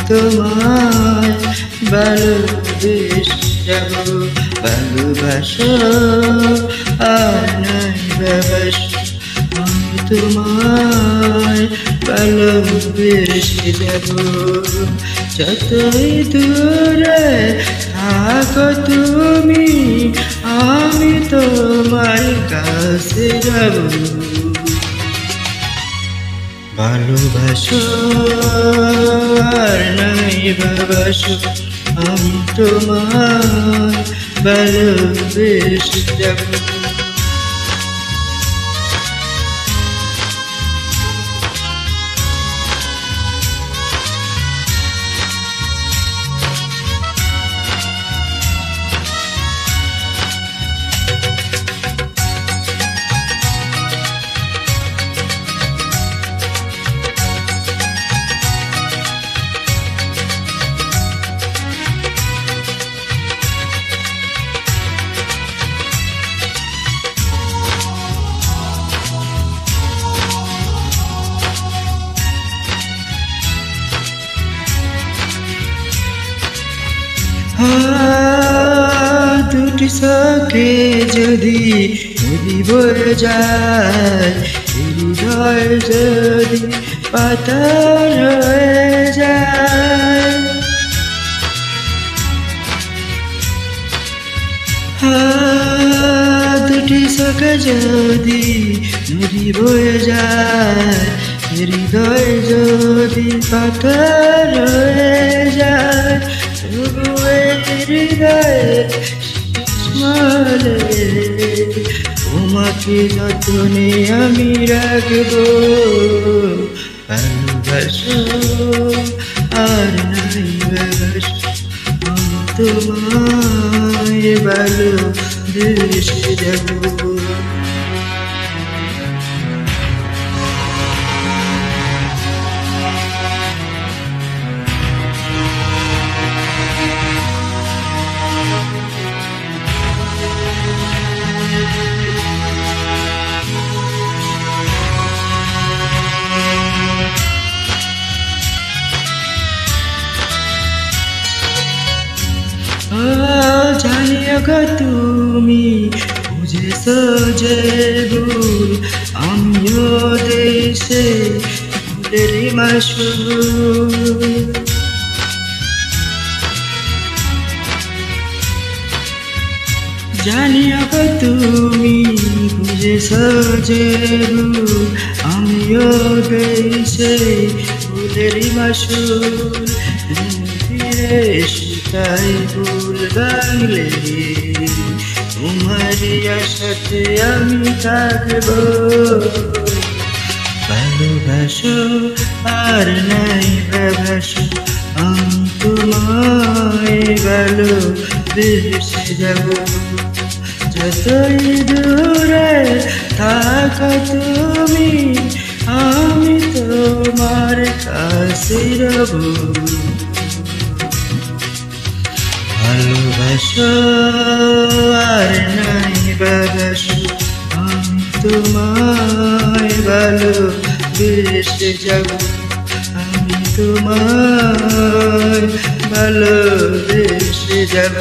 তোমায় ভালোবেসে যাব। ভালোবাসো আর নাই ভালোবাসো, আমি তোমায় ভালোবেসে যাব। যতই দূরে থাকো তুমি, আমি তোমার কাছে যাব। ভালোবাসো আর নাই ভালোবাসো, আমি তোমায় ভালোবেসে যাব। দুটি চোখে যদি নদী বয়ে যায়, হৃদয় যদি পাথর হয়ে যায়। দুটি চোখে যদি নদী বয়ে যায়, হৃদয় যদি পাথর হয়ে যায়, তোমাকে যতনে আমি রাখবো। ভালোবাসো আর নাই ভালোবাসো, আমি তোমায় ভালোবেসে যাব। জানিও গো তুমি বুঝেছো যে ভুল, আমিও দেশে ভুলেরই মাসুল। জানিও গো তুমি বুঝেছো যে ভুল, আমিও দেশে ভুলেরই মাসুল। তাই ভুল ভাঙলে তোমারই আশাতে আমি থাকবো। ভালোবাসো আর নাই ভালোবাসো, আমি তোমায় ভালোবেসে যাব। যতই দূরে থাকো তুমি, আমি তোমার কাছে রব। ভালোবাসো আর নাই ভালোবাসো, আমি তোমায় ভালোবেসে যাব। আমি তোমায় ভালোবেসে যাব।